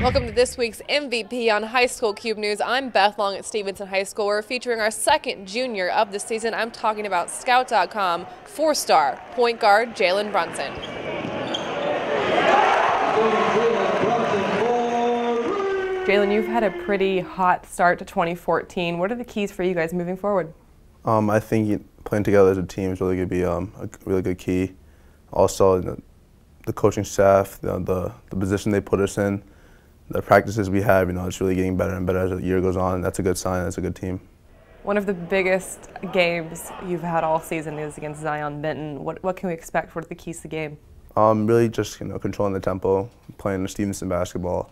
Welcome to this week's MVP on High School Cube News. I'm Beth Long at Stevenson High School. We're featuring our second junior of the season. I'm talking about Scout.com four-star point guard Jalen Brunson. Jalen, you've had a pretty hot start to 2014. What are the keys for you guys moving forward? I think playing together as a team is really going to be a really good key. Also, the coaching staff, the position they put us in, the practices we have, it's really getting better and better as the year goes on. That's a good sign. That's a good team. One of the biggest games you've had all season is against Zion Benton. What can we expect? What are the keys to the game? Really just controlling the tempo, playing the Stevenson basketball.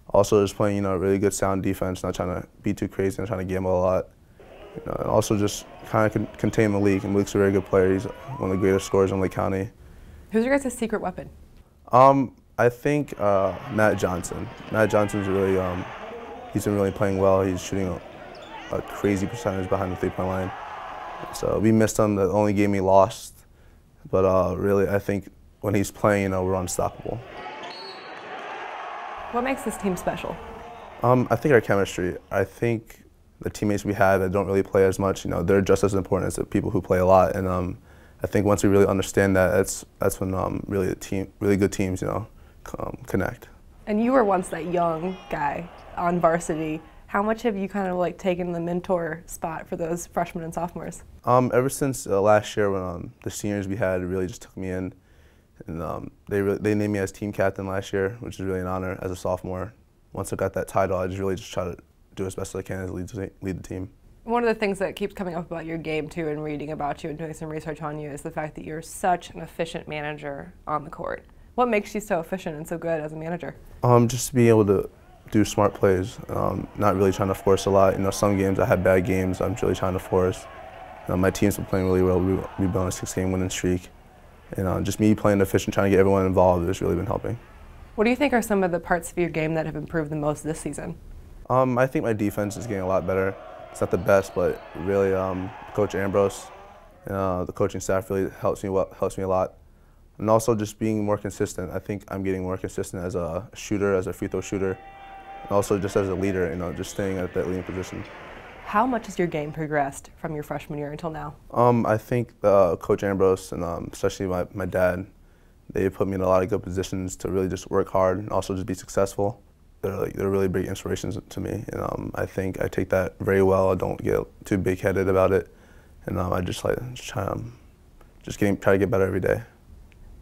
Also just playing really good sound defense, not trying to be too crazy, not trying to gamble a lot. And also just kind of contain Malik. And Malik's a very good player. He's one of the greatest scorers in Lake County. Who's your guys' secret weapon? I think Matt Johnson. Matt Johnson's really, he's been really playing well. He's shooting a crazy percentage behind the three-point line. So we missed him. The only game he lost. But really, I think when he's playing, we're unstoppable. What makes this team special? I think our chemistry. I think the teammates we have that don't really play as much, they're just as important as the people who play a lot. And I think once we really understand that, that's when really good teams, connect. And you were once that young guy on varsity. How much have you kind of taken the mentor spot for those freshmen and sophomores? Ever since last year when the seniors we had really just took me in, and they named me as team captain last year, which is really an honor as a sophomore. Once I got that title, I just try to do as best as I can as lead the team. One of the things that keeps coming up about your game too, and reading about you and doing some research on you, is the fact that you're such an efficient manager on the court. What makes you so efficient and so good as a manager? Just being able to do smart plays, not really trying to force a lot. Some games I had bad games, I'm really trying to force. My team's been playing really well. We've been on a 6-game winning streak. And just me playing efficient, trying to get everyone involved has really been helping. What do you think are some of the parts of your game that have improved the most this season? I think my defense is getting a lot better. It's not the best, but really Coach Ambrose and the coaching staff really helps me a lot. And also just being more consistent. I think I'm getting more consistent as a shooter, as a free throw shooter, and also just as a leader, just staying at that leading position. How much has your game progressed from your freshman year until now? I think Coach Ambrose and especially my dad, they put me in a lot of good positions to really just work hard and also just be successful. They're really big inspirations to me, and I think I take that very well. I don't get too big-headed about it, and I just try to get better every day.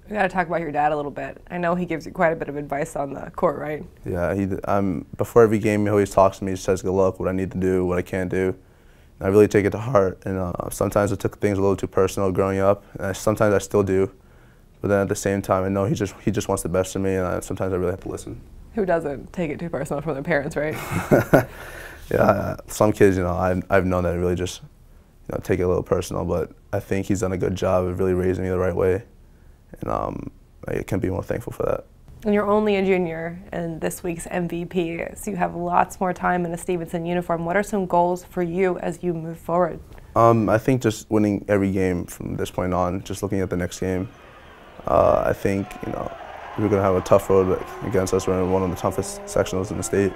We got to talk about your dad a little bit. I know he gives you quite a bit of advice on the court, right? Yeah, before every game he always talks to me. He says, "Good luck, what I need to do, what I can't do." And I really take it to heart, and sometimes I took things a little too personal growing up, and sometimes I still do. But then at the same time, I know he just wants the best for me, and sometimes I really have to listen. Who doesn't take it too personal from their parents, right? Yeah, some kids, I've known that really just take it a little personal, but I think he's done a good job of really raising me the right way, and I can't be more thankful for that. And you're only a junior and this week's MVP, so you have lots more time in a Stevenson uniform. What are some goals for you as you move forward? I think just winning every game from this point on, just looking at the next game. I think, we're going to have a tough road against us. We're in one of the toughest sectionals in the state.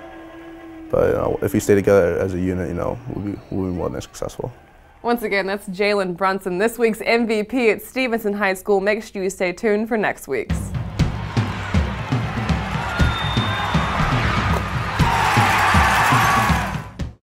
But if we stay together as a unit, we'll be more than successful. Once again, that's Jalen Brunson, this week's MVP at Stevenson High School. Make sure you stay tuned for next week's.